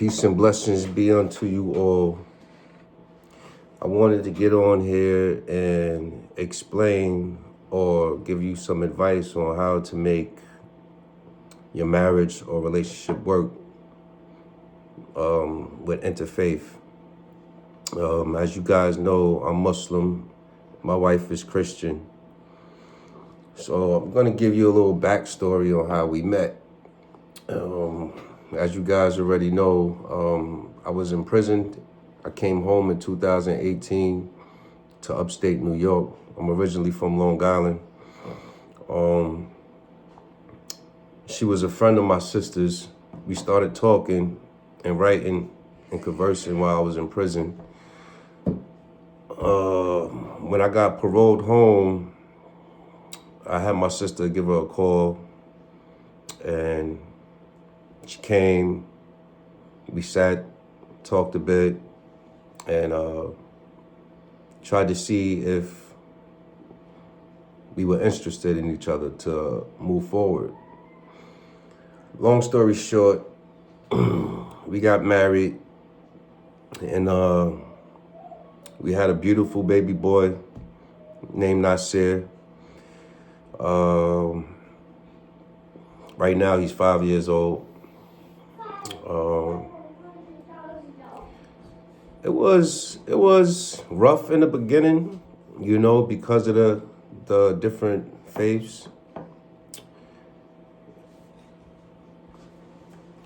Peace and blessings be unto you all. I wanted to get on here and explain or give you some advice on how to make your marriage or relationship work with interfaith. As you guys know, I'm Muslim. My wife is Christian. So I'm going to give you a little backstory on how we met. As you guys already know, I was imprisoned. I came home in 2018 to upstate New York. I'm originally from Long Island. She was a friend of my sister's. We started talking and writing and conversing while I was in prison. When I got paroled home, I had my sister give her a call, and she came. We sat, talked a bit, and tried to see if we were interested in each other to move forward. Long story short, we got married, and we had a beautiful baby boy named Nasir. Right now he's 5 years old. It was rough in the beginning, you know, because of the different faiths.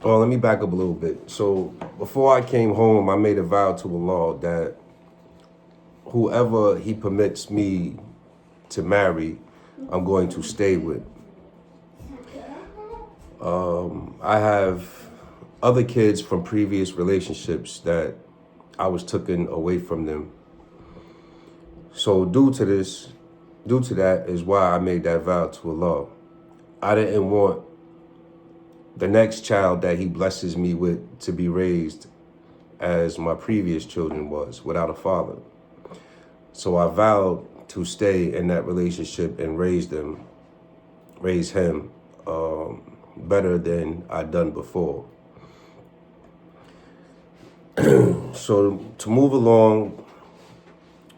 Well, let me back up a little bit. So before I came home, I made a vow to Allah that whoever He permits me to marry, I'm going to stay with. I have other kids from previous relationships that I was taken away from them. So due to that is why I made that vow to Allah. I didn't want the next child that He blesses me with to be raised as my previous children was, without a father. So I vowed to stay in that relationship and raise him better than I'd done before. So to move along,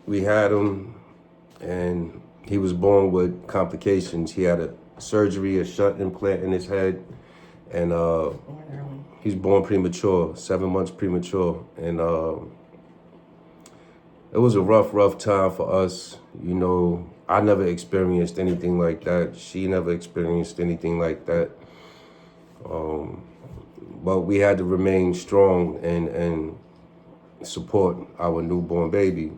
we had him, and he was born with complications. He had a surgery, a shunt implant in his head, and he's born premature, 7 months premature. And it was a rough time for us. You know, I never experienced anything like that. She never experienced anything like that. But we had to remain strong and support our newborn baby.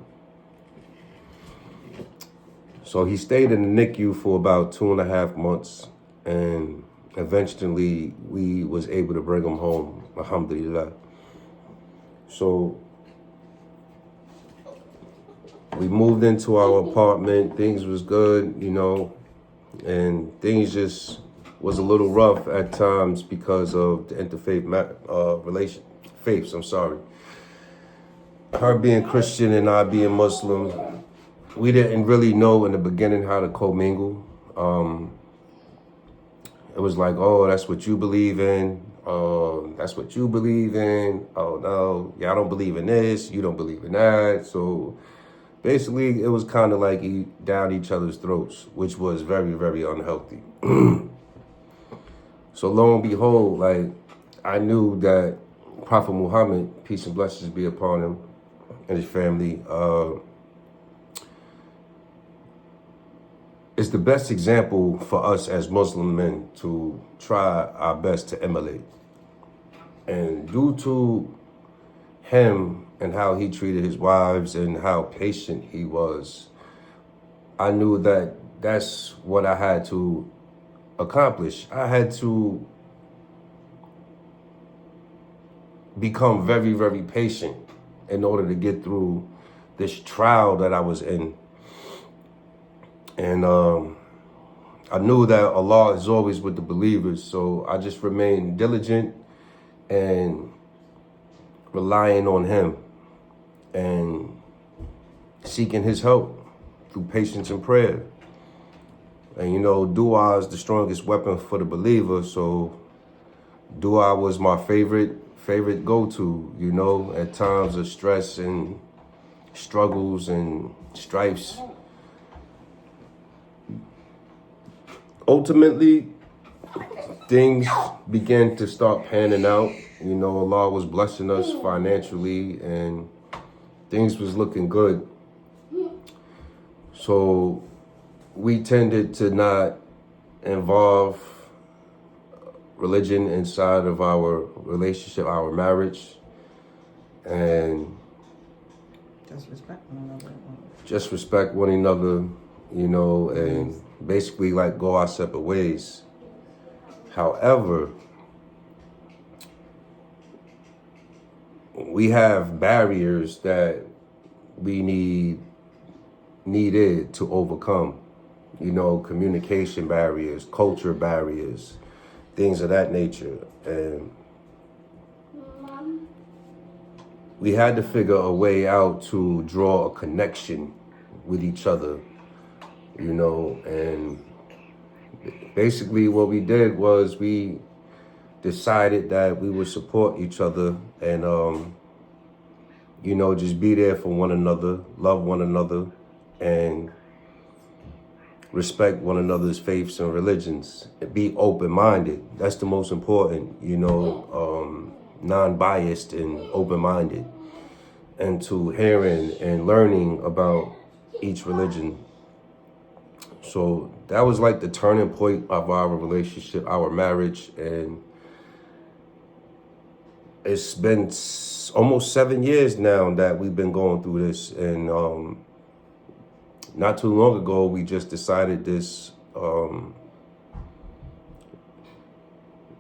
So he stayed in the NICU for about 2.5 months, and eventually we was able to bring him home, alhamdulillah. So we moved into our apartment. Things was good, you know, and things just was a little rough at times because of the interfaith faiths. I'm sorry. Her being Christian and I being Muslim, we didn't really know in the beginning how to commingle. It was like, oh, that's what you believe in. That's what you believe in. Oh no, yeah, I don't believe in this. You don't believe in that. So basically, it was kind of like down each other's throats, which was very, very unhealthy. So lo and behold, like, I knew that Prophet Muhammad, peace and blessings be upon him and his family, is the best example for us as Muslim men to try our best to emulate. And due to him and how he treated his wives and how patient he was, I knew that that's what I had to accomplish. I had to become very, very patient in order to get through this trial that I was in. And I knew that Allah is always with the believers, so I just remained diligent and relying on Him and seeking His help through patience and prayer. And you know, dua is the strongest weapon for the believer, so dua was my favorite favorite go-to, you know, at times of stress and struggles and strifes. Ultimately, things began to start panning out. You know, Allah was blessing us financially and things was looking good. So we tended to not involve religion inside of our relationship, our marriage, and just respect one another. Just respect one another, you know, and basically like go our separate ways. However, we have barriers that we needed to overcome, you know, communication barriers, culture barriers, things of that nature. And we had to figure a way out to draw a connection with each other, you know, and basically what we did was we decided that we would support each other and, you know, just be there for one another, love one another, and respect one another's faiths and religions. And be open-minded. That's the most important, you know, non-biased and open-minded, and to hearing and learning about each religion. So that was like the turning point of our relationship, our marriage, and it's been almost 7 years now that we've been going through this. And not too long ago, we just decided this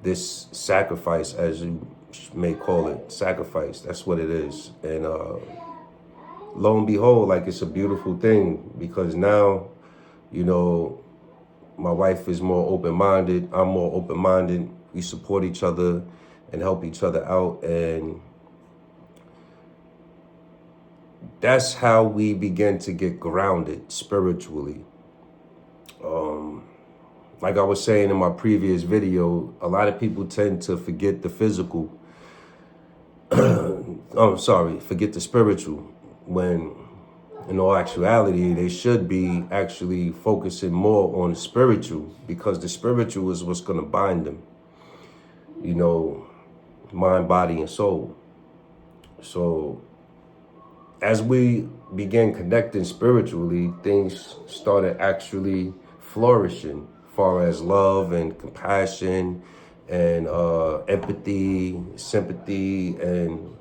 this sacrifice, as you may call it, sacrifice. That's what it is. And lo and behold, like, it's a beautiful thing, because now, you know, my wife is more open-minded. I'm more open-minded. We support each other and help each other out. And that's how we begin to get grounded spiritually. Like I was saying in my previous video, a lot of people tend to forget the physical. Forget the spiritual, when in all actuality, they should be actually focusing more on the spiritual, because the spiritual is what's going to bind them, you know, mind, body, and soul. So as we began connecting spiritually, things started actually flourishing, as far as love and compassion and empathy, sympathy, and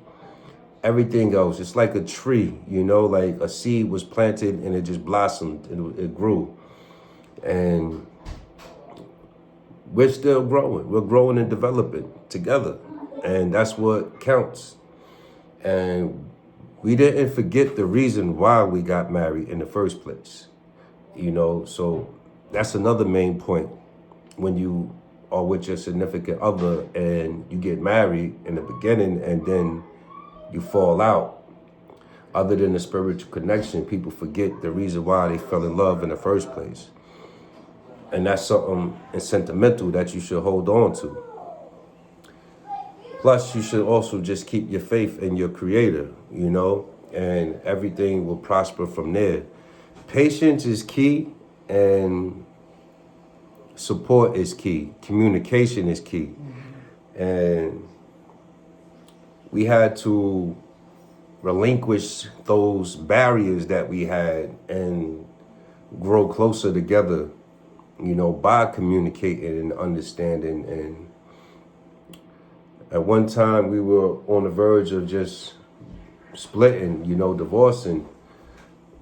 everything else. It's like a tree, you know, like a seed was planted and it just blossomed and it grew. And we're still growing. We're growing and developing together. And that's what counts. And we didn't forget the reason why we got married in the first place, you know. So that's another main point. When you are with your significant other and you get married in the beginning and then you fall out, other than the spiritual connection, people forget the reason why they fell in love in the first place. And that's something sentimental that you should hold on to. Plus, you should also just keep your faith in your creator, you know, and everything will prosper from there. Patience is key, and support is key. Communication is key. And we had to relinquish those barriers that we had and grow closer together, you know, by communicating and understanding. And at one time we were on the verge of just splitting, you know, divorcing,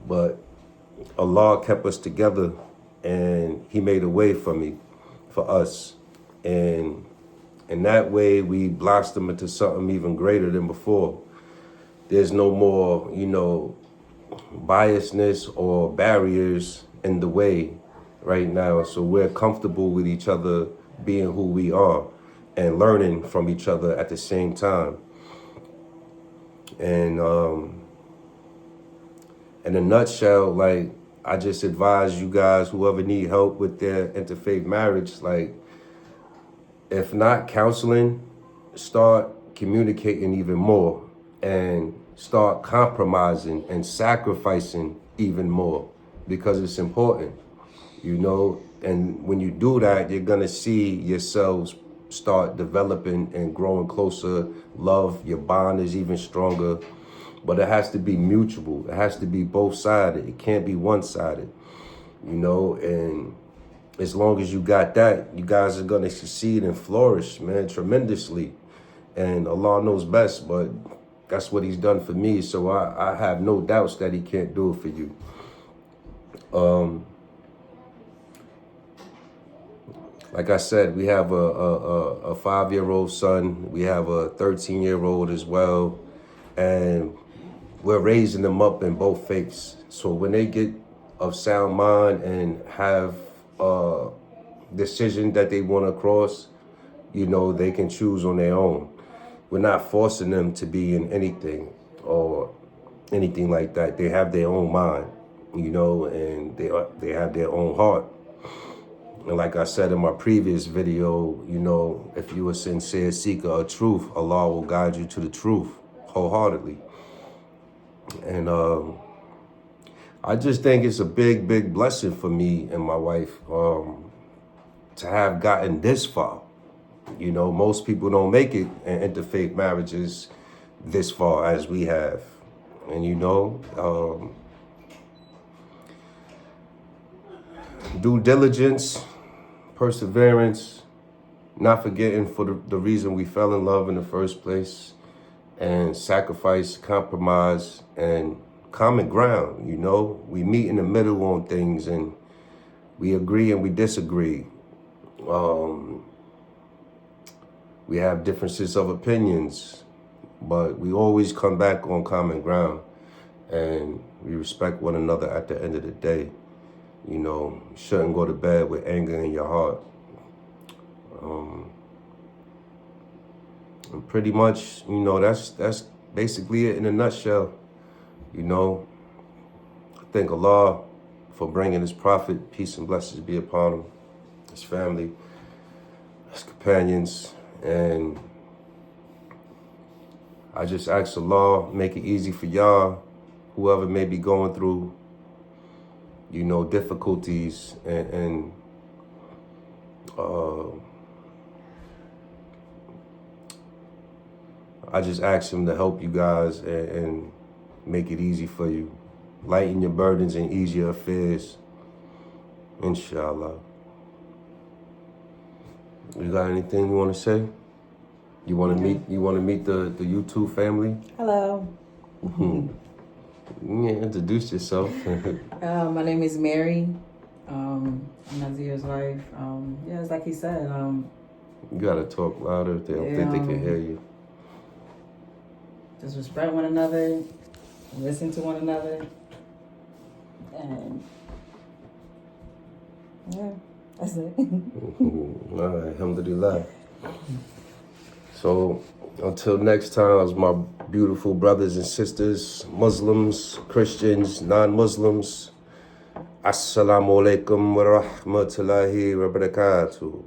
but Allah kept us together and he made a way for us. And in that way, we blossomed into something even greater than before. There's no more, you know, biasness or barriers in the way right now. So we're comfortable with each other being who we are and learning from each other at the same time. And in a nutshell, like, I just advise you guys, whoever need help with their interfaith marriage, like, if not counseling, start communicating even more and start compromising and sacrificing even more, because it's important, you know. And when you do that, you're gonna see yourselves start developing and growing closer. Love, your bond is even stronger. But it has to be mutual. It has to be both-sided. It can't be one-sided, you know. And as long as you got that, you guys are gonna succeed and flourish, man, tremendously. And Allah knows best, but that's what he's done for me. So I have no doubts that he can't do it for you. Like I said, we have a 5-year-old son. We have a 13-year-old as well. And we're raising them up in both faiths. So when they get of sound mind and have a decision that they want to cross, you know, they can choose on their own. We're not forcing them to be in anything or anything like that. They have their own mind, you know, and they have their own heart. And like I said in my previous video, you know, if you are a sincere seeker of truth, Allah will guide you to the truth wholeheartedly. And I just think it's a big, big blessing for me and my wife to have gotten this far. You know, most people don't make it in interfaith marriages this far as we have. And, you know, due diligence, perseverance, not forgetting for the reason we fell in love in the first place, and sacrifice, compromise, and common ground, you know. We meet in the middle on things, and we agree and we disagree. We have differences of opinions, but we always come back on common ground, and we respect one another at the end of the day. You know, you shouldn't go to bed with anger in your heart. And pretty much, you know, that's basically it in a nutshell. You know, I thank Allah for bringing his prophet, peace and blessings be upon him, his family, his companions, and I just ask Allah, make it easy for y'all, whoever may be going through, you know, difficulties, and I just ask him to help you guys and make it easy for you. Lighten your burdens and ease your affairs, inshaAllah. You got anything you want to say? You want to meet the YouTube family? Hello. Yeah, introduce yourself. My name is Mary. I'm Nazir's wife. Yeah, it's like he said. You gotta talk louder if they don't think they can hear you. Just respect one another, listen to one another, and yeah, that's it. All right, alhamdulillah. So until next time, as my beautiful brothers and sisters, Muslims, Christians, non-Muslims, Assalamu alaykum wa Rahmatullahi wa Barakatu.